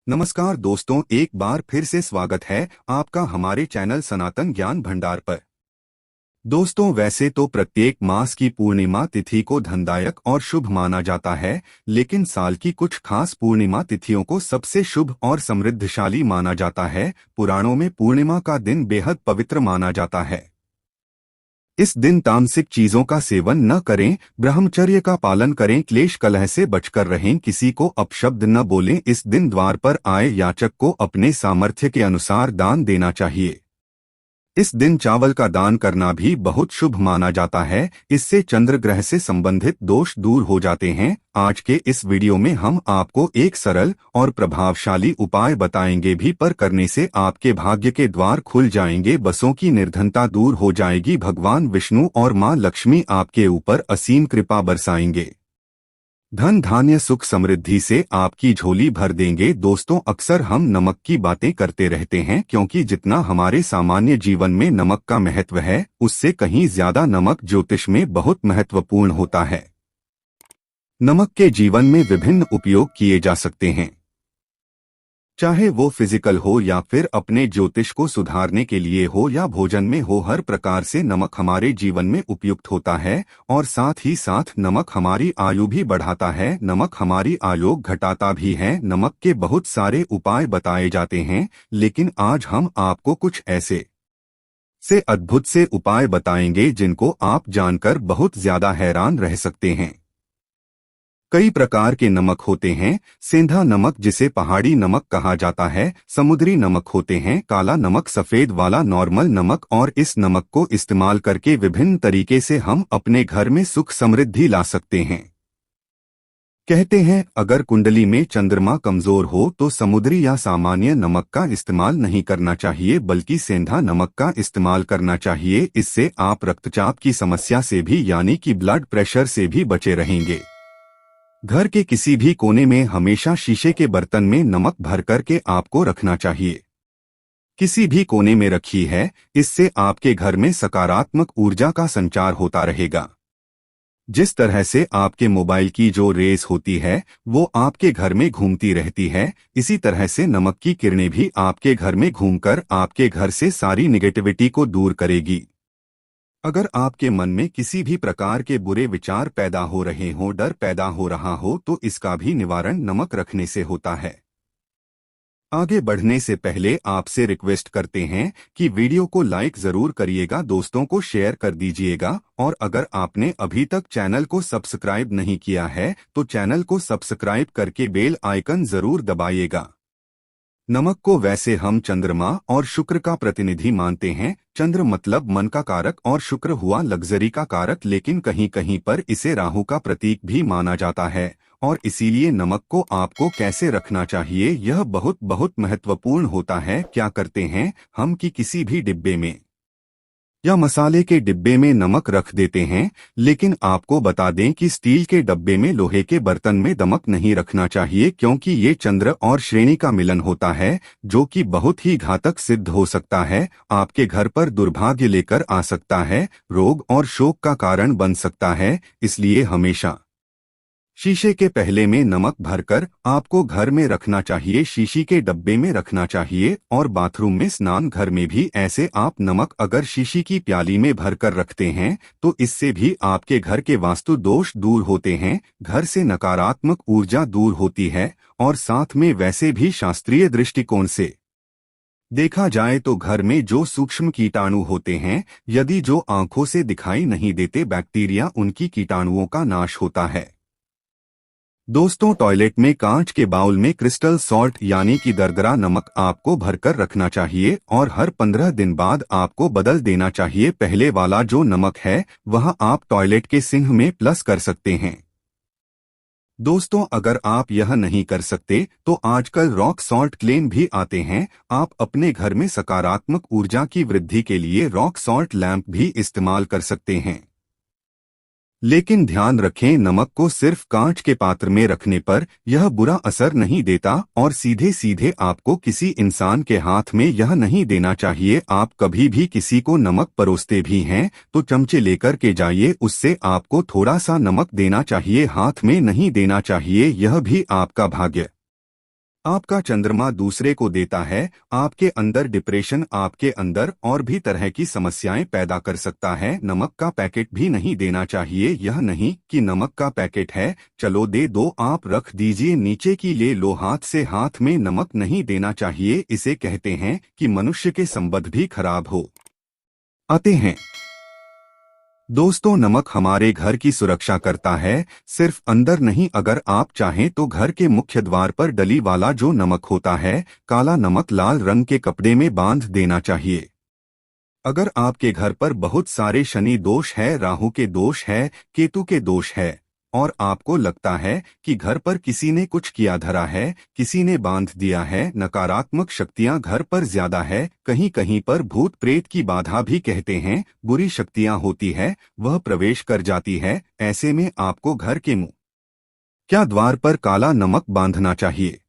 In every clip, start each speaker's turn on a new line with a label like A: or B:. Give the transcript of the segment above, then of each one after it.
A: नमस्कार दोस्तों, एक बार फिर से स्वागत है आपका हमारे चैनल सनातन ज्ञान भंडार पर। दोस्तों, वैसे तो प्रत्येक मास की पूर्णिमा तिथि को धनदायक और शुभ माना जाता है, लेकिन साल की कुछ खास पूर्णिमा तिथियों को सबसे शुभ और समृद्धशाली माना जाता है। पुराणों में पूर्णिमा का दिन बेहद पवित्र माना जाता है। इस दिन तामसिक चीजों का सेवन न करें, ब्रह्मचर्य का पालन करें, क्लेश कलह से बचकर रहें, किसी को अपशब्द न बोलें। इस दिन द्वार पर आए याचक को अपने सामर्थ्य के अनुसार दान देना चाहिए। इस दिन चावल का दान करना भी बहुत शुभ माना जाता है। इससे चंद्र ग्रह से संबंधित दोष दूर हो जाते हैं। आज के इस वीडियो में हम आपको एक सरल और प्रभावशाली उपाय बताएंगे भी, पर करने से आपके भाग्य के द्वार खुल जाएंगे, बसों की निर्धनता दूर हो जाएगी, भगवान विष्णु और मां लक्ष्मी आपके ऊपर असीम कृपा बरसाएंगे, धन धान्य सुख समृद्धि से आपकी झोली भर देंगे। दोस्तों, अक्सर हम नमक की बातें करते रहते हैं, क्योंकि जितना हमारे सामान्य जीवन में नमक का महत्व है, उससे कहीं ज्यादा नमक ज्योतिष में बहुत महत्वपूर्ण होता है। नमक के जीवन में विभिन्न उपयोग किए जा सकते हैं, चाहे वो फिजिकल हो या फिर अपने ज्योतिष को सुधारने के लिए हो या भोजन में हो। हर प्रकार से नमक हमारे जीवन में उपयुक्त होता है, और साथ ही साथ नमक हमारी आयु भी बढ़ाता है, नमक हमारी आयु घटाता भी है। नमक के बहुत सारे उपाय बताए जाते हैं, लेकिन आज हम आपको कुछ ऐसे अद्भुत से उपाय बताएंगे जिनको आप जानकर बहुत ज्यादा हैरान रह सकते हैं। कई प्रकार के नमक होते हैं। सेंधा नमक, जिसे पहाड़ी नमक कहा जाता है, समुद्री नमक होते हैं, काला नमक, सफेद वाला नॉर्मल नमक, और इस नमक को इस्तेमाल करके विभिन्न तरीके से हम अपने घर में सुख समृद्धि ला सकते हैं। कहते हैं, अगर कुंडली में चंद्रमा कमजोर हो तो समुद्री या सामान्य नमक का इस्तेमाल नहीं करना चाहिए, बल्कि सेंधा नमक का इस्तेमाल करना चाहिए। इससे आप रक्तचाप की समस्या से भी, यानी कि ब्लड प्रेशर से भी बचे रहेंगे। घर के किसी भी कोने में हमेशा शीशे के बर्तन में नमक भर करके आपको रखना चाहिए। किसी भी कोने में रखी है, इससे आपके घर में सकारात्मक ऊर्जा का संचार होता रहेगा। जिस तरह से आपके मोबाइल की जो रेस होती है वो आपके घर में घूमती रहती है, इसी तरह से नमक की किरणें भी आपके घर में घूमकर आपके घर से सारी निगेटिविटी को दूर करेगी। अगर आपके मन में किसी भी प्रकार के बुरे विचार पैदा हो रहे हों, डर पैदा हो रहा हो, तो इसका भी निवारण नमक रखने से होता है। आगे बढ़ने से पहले आपसे रिक्वेस्ट करते हैं कि वीडियो को लाइक जरूर करिएगा, दोस्तों को शेयर कर दीजिएगा, और अगर आपने अभी तक चैनल को सब्सक्राइब नहीं किया है तो चैनल को सब्सक्राइब करके बेल आइकन जरूर दबाइएगा। नमक को वैसे हम चंद्रमा और शुक्र का प्रतिनिधि मानते हैं। चंद्र मतलब मन का कारक और शुक्र हुआ लग्जरी का कारक, लेकिन कहीं कहीं पर इसे राहु का प्रतीक भी माना जाता है, और इसीलिए नमक को आपको कैसे रखना चाहिए यह बहुत बहुत महत्वपूर्ण होता है। क्या करते हैं हम कि किसी भी डिब्बे में या मसाले के डिब्बे में नमक रख देते हैं, लेकिन आपको बता दें कि स्टील के डब्बे में, लोहे के बर्तन में नमक नहीं रखना चाहिए, क्योंकि ये चंद्र और श्रेणी का मिलन होता है, जो कि बहुत ही घातक सिद्ध हो सकता है। आपके घर पर दुर्भाग्य लेकर आ सकता है, रोग और शोक का कारण बन सकता है। इसलिए हमेशा शीशे के पहले में नमक भरकर आपको घर में रखना चाहिए, शीशी के डब्बे में रखना चाहिए, और बाथरूम में, स्नान घर में भी ऐसे आप नमक अगर शीशी की प्याली में भरकर रखते हैं तो इससे भी आपके घर के वास्तु दोष दूर होते हैं, घर से नकारात्मक ऊर्जा दूर होती है, और साथ में वैसे भी शास्त्रीय दृष्टिकोण से देखा जाए तो घर में जो सूक्ष्म कीटाणु होते हैं, यदि जो आंखों से दिखाई नहीं देते बैक्टीरिया, उनकी कीटाणुओं का नाश होता है। दोस्तों, टॉयलेट में कांच के बाउल में क्रिस्टल सॉल्ट यानी कि दरदरा नमक आपको भरकर रखना चाहिए, और हर 15 दिन बाद आपको बदल देना चाहिए। पहले वाला जो नमक है वह आप टॉयलेट के सिंक में प्लस कर सकते हैं। दोस्तों, अगर आप यह नहीं कर सकते तो आजकल रॉक सॉल्ट क्लेन भी आते हैं। आप अपने घर में सकारात्मक ऊर्जा की वृद्धि के लिए रॉक सॉल्ट लैंप भी इस्तेमाल कर सकते हैं। लेकिन ध्यान रखें, नमक को सिर्फ कांच के पात्र में रखने पर यह बुरा असर नहीं देता, और सीधे सीधे आपको किसी इंसान के हाथ में यह नहीं देना चाहिए। आप कभी भी किसी को नमक परोसते भी हैं तो चमचे लेकर के जाइए, उससे आपको थोड़ा सा नमक देना चाहिए, हाथ में नहीं देना चाहिए। यह भी आपका भाग्य आपका चंद्रमा दूसरे को देता है, आपके अंदर डिप्रेशन, आपके अंदर और भी तरह की समस्याएं पैदा कर सकता है। नमक का पैकेट भी नहीं देना चाहिए। यह नहीं कि नमक का पैकेट है, चलो दे दो, आप रख दीजिए नीचे की ले लो, हाथ से हाथ में नमक नहीं देना चाहिए। इसे कहते हैं कि मनुष्य के संबंध भी खराब हो आते हैं। दोस्तों, नमक हमारे घर की सुरक्षा करता है, सिर्फ अंदर नहीं। अगर आप चाहें तो घर के मुख्य द्वार पर डली वाला जो नमक होता है, काला नमक, लाल रंग के कपड़े में बांध देना चाहिए। अगर आपके घर पर बहुत सारे शनि दोष है, राहु के दोष है, केतु के दोष है और आपको लगता है कि घर पर किसी ने कुछ किया धरा है, किसी ने बांध दिया है, नकारात्मक शक्तियां घर पर ज्यादा है, कहीं कहीं पर भूत प्रेत की बाधा भी कहते हैं, बुरी शक्तियां होती है, वह प्रवेश कर जाती है, ऐसे में आपको घर के मुंह क्या द्वार पर काला नमक बांधना चाहिए।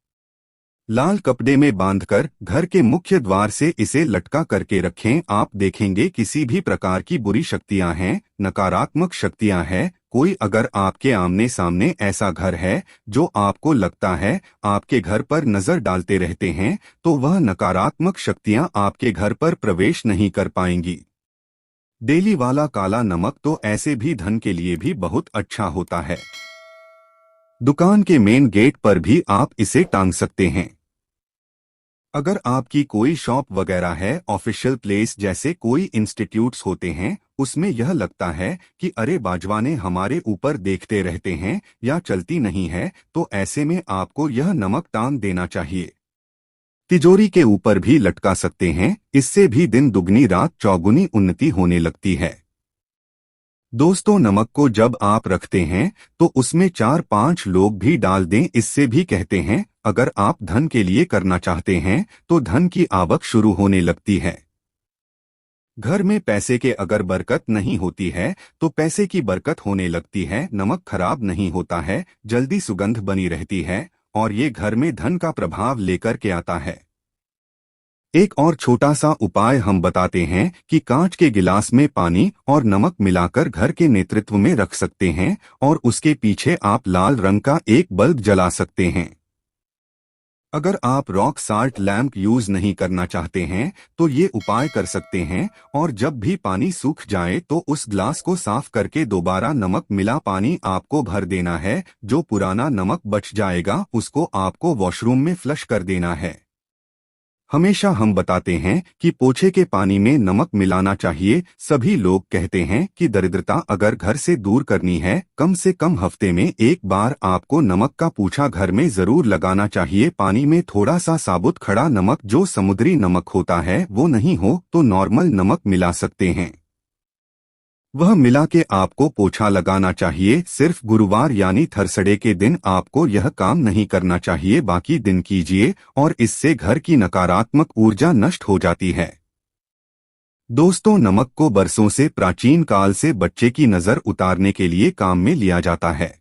A: लाल कपड़े में बांधकर घर के मुख्य द्वार से इसे लटका करके रखें। आप देखेंगे किसी भी प्रकार की बुरी शक्तियां हैं, नकारात्मक शक्तियां हैं, कोई अगर आपके आमने सामने ऐसा घर है जो आपको लगता है आपके घर पर नजर डालते रहते हैं, तो वह नकारात्मक शक्तियां आपके घर पर प्रवेश नहीं कर पाएंगी। डेली वाला काला नमक तो ऐसे भी धन के लिए भी बहुत अच्छा होता है। दुकान के मेन गेट पर भी आप इसे टांग सकते हैं। अगर आपकी कोई शॉप वगैरह है, ऑफिशियल प्लेस जैसे कोई इंस्टीट्यूट्स होते हैं, उसमें यह लगता है कि अरे बाजवाने हमारे ऊपर देखते रहते हैं या चलती नहीं है, तो ऐसे में आपको यह नमक टांग देना चाहिए। तिजोरी के ऊपर भी लटका सकते हैं, इससे भी दिन दुगनी रात चौगुनी उन्नति होने लगती है। दोस्तों, नमक को जब आप रखते हैं तो उसमें 4-5 लोग भी डाल दें। इससे भी कहते हैं अगर आप धन के लिए करना चाहते हैं तो धन की आवक शुरू होने लगती है। घर में पैसे के अगर बरकत नहीं होती है तो पैसे की बरकत होने लगती है। नमक खराब नहीं होता है, जल्दी सुगंध बनी रहती है और ये घर में धन का प्रभाव लेकर के आता है। एक और छोटा सा उपाय हम बताते हैं कि कांच के गिलास में पानी और नमक मिलाकर घर के नेतृत्व में रख सकते हैं और उसके पीछे आप लाल रंग का एक बल्ब जला सकते हैं। अगर आप रॉक साल्ट लैंप यूज नहीं करना चाहते हैं तो ये उपाय कर सकते हैं और जब भी पानी सूख जाए तो उस ग्लास को साफ करके दोबारा नमक मिला पानी आपको भर देना है। जो पुराना नमक बच जाएगा उसको आपको वॉशरूम में फ्लश कर देना है। हमेशा हम बताते हैं कि पोछे के पानी में नमक मिलाना चाहिए। सभी लोग कहते हैं कि दरिद्रता अगर घर से दूर करनी है, कम से कम हफ्ते में एक बार आपको नमक का पूछा घर में जरूर लगाना चाहिए। पानी में थोड़ा सा साबुत खड़ा नमक, जो समुद्री नमक होता है, वो नहीं हो तो नॉर्मल नमक मिला सकते हैं। वह मिला के आपको पोछा लगाना चाहिए। सिर्फ गुरुवार यानी थर्सडे के दिन आपको यह काम नहीं करना चाहिए, बाकी दिन कीजिए और इससे घर की नकारात्मक ऊर्जा नष्ट हो जाती है। दोस्तों, नमक को बरसों से प्राचीन काल से बच्चे की नजर उतारने के लिए काम में लिया जाता है।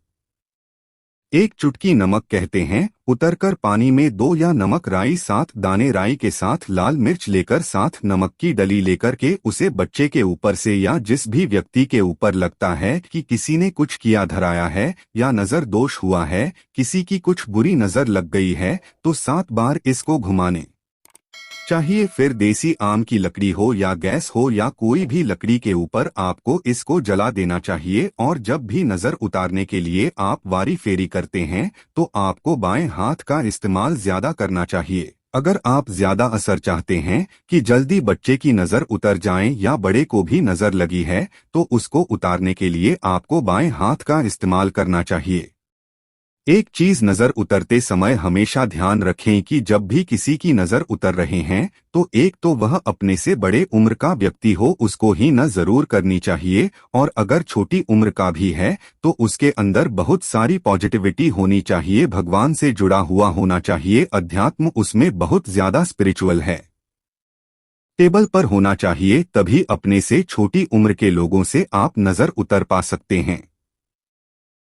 A: एक चुटकी नमक कहते हैं, उतरकर पानी में 2 या नमक राई 7 दाने राई के साथ लाल मिर्च लेकर साथ नमक की डली लेकर के उसे बच्चे के ऊपर से या जिस भी व्यक्ति के ऊपर लगता है कि किसी ने कुछ किया धराया है या नजर दोष हुआ है, किसी की कुछ बुरी नजर लग गई है, तो 7 बार इसको घुमाने चाहिए। फिर देसी आम की लकड़ी हो या गैस हो या कोई भी लकड़ी के ऊपर आपको इसको जला देना चाहिए और जब भी नजर उतारने के लिए आप वारी फेरी करते हैं तो आपको बाएं हाथ का इस्तेमाल ज्यादा करना चाहिए। अगर आप ज्यादा असर चाहते हैं कि जल्दी बच्चे की नजर उतर जाए या बड़े को भी नजर लगी है तो उसको उतारने के लिए आपको बाएं हाथ का इस्तेमाल करना चाहिए। एक चीज नजर उतरते समय हमेशा ध्यान रखें कि जब भी किसी की नजर उतर रहे हैं तो एक तो वह अपने से बड़े उम्र का व्यक्ति हो, उसको ही न जरूर करनी चाहिए, और अगर छोटी उम्र का भी है तो उसके अंदर बहुत सारी पॉजिटिविटी होनी चाहिए, भगवान से जुड़ा हुआ होना चाहिए, अध्यात्म उसमें बहुत ज्यादा स्पिरिचुअल है। टेबल पर होना चाहिए, तभी अपने से छोटी उम्र के लोगों से आप नजर उतर पा सकते हैं।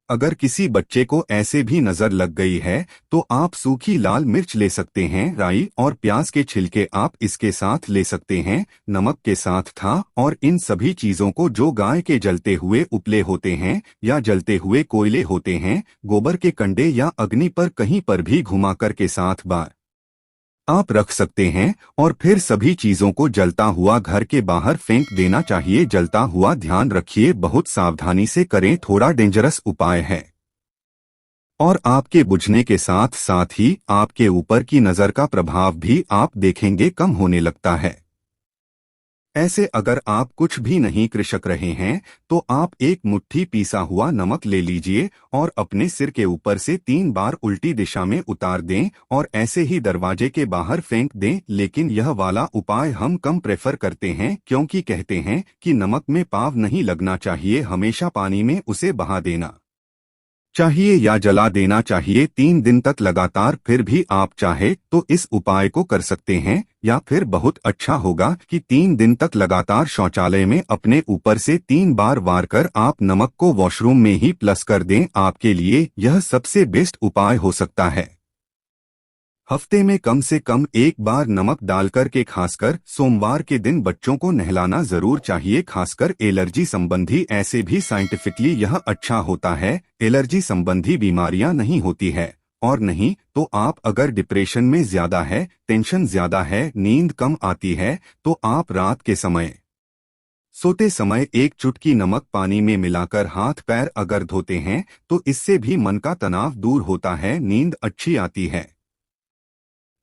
A: अगर किसी बच्चे को ऐसे भी नजर लग गई है तो आप सूखी लाल मिर्च ले सकते हैं, राई और प्याज के छिलके आप इसके साथ ले सकते हैं, नमक के साथ था, और इन सभी चीजों को जो गाय के जलते हुए उपले होते हैं या जलते हुए कोयले होते हैं, गोबर के कंडे या अग्नि पर कहीं पर भी घुमाकर के साथ बार आप रख सकते हैं और फिर सभी चीजों को जलता हुआ घर के बाहर फेंक देना चाहिए। जलता हुआ ध्यान रखिए, बहुत सावधानी से करें, थोड़ा डेंजरस उपाय है और आपके बुझने के साथ साथ ही आपके ऊपर की नजर का प्रभाव भी आप देखेंगे कम होने लगता है। ऐसे अगर आप कुछ भी नहीं कृषक रहे हैं तो आप एक मुट्ठी पीसा हुआ नमक ले लीजिए और अपने सिर के ऊपर से 3 बार उल्टी दिशा में उतार दें और ऐसे ही दरवाजे के बाहर फेंक दें। लेकिन यह वाला उपाय हम कम प्रेफर करते हैं क्योंकि कहते हैं कि नमक में पाव नहीं लगना चाहिए, हमेशा पानी में उसे बहा देना चाहिए या जला देना चाहिए 3 दिन तक लगातार। फिर भी आप चाहे तो इस उपाय को कर सकते हैं या फिर बहुत अच्छा होगा कि 3 दिन तक लगातार शौचालय में अपने ऊपर से 3 बार वार कर आप नमक को वॉशरूम में ही प्लस कर दें। आपके लिए यह सबसे बेस्ट उपाय हो सकता है। हफ्ते में कम से कम एक बार नमक डालकर के खासकर सोमवार के दिन बच्चों को नहलाना जरूर चाहिए, खासकर एलर्जी संबंधी। ऐसे भी साइंटिफिकली यह अच्छा होता है, एलर्जी संबंधी बीमारियां नहीं होती है। और नहीं तो आप अगर डिप्रेशन में ज्यादा है, टेंशन ज्यादा है, नींद कम आती है, तो आप रात के समय सोते समय एक चुटकी नमक पानी में मिलाकर हाथ पैर अगर धोते हैं तो इससे भी मन का तनाव दूर होता है, नींद अच्छी आती है।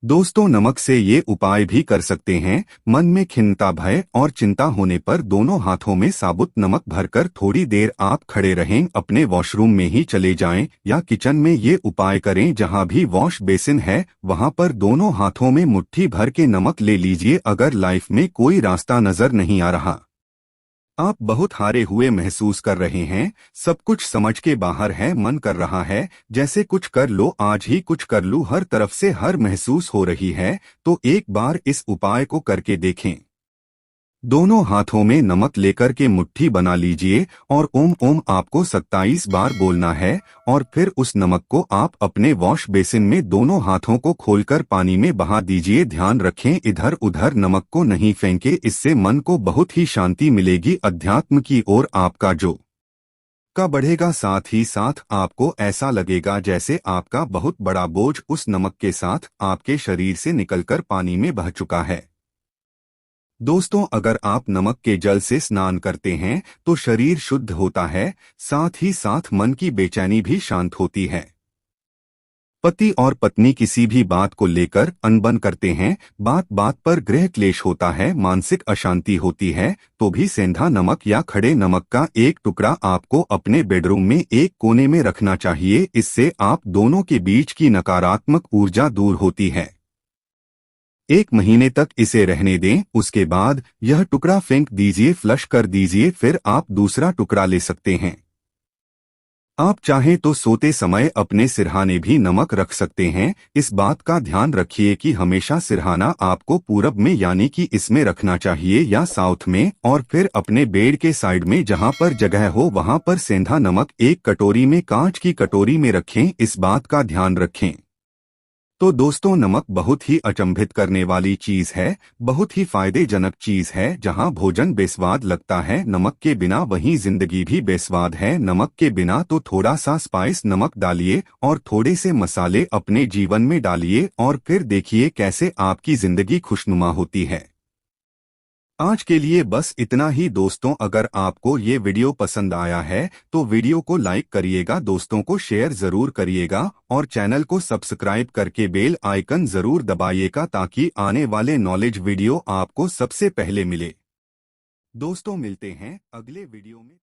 A: दोस्तों, नमक से ये उपाय भी कर सकते हैं। मन में खिन्नता, भय और चिंता होने पर दोनों हाथों में साबुत नमक भरकर थोड़ी देर आप खड़े रहें, अपने वॉशरूम में ही चले जाएं या किचन में ये उपाय करें। जहां भी वॉश बेसिन है वहां पर दोनों हाथों में मुट्ठी भर के नमक ले लीजिए। अगर लाइफ में कोई रास्ता नजर नहीं आ रहा, आप बहुत हारे हुए महसूस कर रहे हैं, सब कुछ समझ के बाहर है, मन कर रहा है जैसे कुछ कर लो, आज ही कुछ कर लूं, हर तरफ से हर महसूस हो रही है, तो एक बार इस उपाय को करके देखें। दोनों हाथों में नमक लेकर के मुट्ठी बना लीजिए और ओम ओम आपको 27 बार बोलना है और फिर उस नमक को आप अपने वॉश बेसिन में दोनों हाथों को खोलकर पानी में बहा दीजिए। ध्यान रखें, इधर उधर नमक को नहीं फेंके, इससे मन को बहुत ही शांति मिलेगी। अध्यात्म की ओर आपका जो का बढ़ेगा, साथ ही साथ आपको ऐसा लगेगा जैसे आपका बहुत बड़ा बोझ उस नमक के साथ आपके शरीर से निकलकर पानी में बह चुका है। दोस्तों, अगर आप नमक के जल से स्नान करते हैं तो शरीर शुद्ध होता है, साथ ही साथ मन की बेचैनी भी शांत होती है। पति और पत्नी किसी भी बात को लेकर अनबन करते हैं, बात बात पर गृह क्लेश होता है, मानसिक अशांति होती है, तो भी सेंधा नमक या खड़े नमक का एक टुकड़ा आपको अपने बेडरूम में एक कोने में रखना चाहिए। इससे आप दोनों के बीच की नकारात्मक ऊर्जा दूर होती है। 1 महीने तक इसे रहने दें, उसके बाद यह टुकड़ा फेंक दीजिए, फ्लश कर दीजिए, फिर आप दूसरा टुकड़ा ले सकते हैं। आप चाहें तो सोते समय अपने सिरहाने भी नमक रख सकते हैं। इस बात का ध्यान रखिए कि हमेशा सिरहाना आपको पूरब में यानी कि इसमें रखना चाहिए या साउथ में, और फिर अपने बेड के साइड में जहां पर जगह हो वहां पर सेंधा नमक एक कटोरी में, कांच की कटोरी में रखें। इस बात का ध्यान रखें। तो दोस्तों, नमक बहुत ही अचंभित करने वाली चीज है, बहुत ही फायदेजनक चीज है। जहां भोजन बेस्वाद लगता है नमक के बिना, वहीं जिंदगी भी बेस्वाद है नमक के बिना। तो थोड़ा सा स्पाइस नमक डालिए और थोड़े से मसाले अपने जीवन में डालिए और फिर देखिए कैसे आपकी जिंदगी खुशनुमा होती है। आज के लिए बस इतना ही दोस्तों। अगर आपको ये वीडियो पसंद आया है तो वीडियो को लाइक करिएगा, दोस्तों को शेयर जरूर करिएगा और चैनल को सब्सक्राइब करके बेल आइकन जरूर दबाइएगा ताकि आने वाले नॉलेज वीडियो आपको सबसे पहले मिले। दोस्तों, मिलते हैं अगले वीडियो में।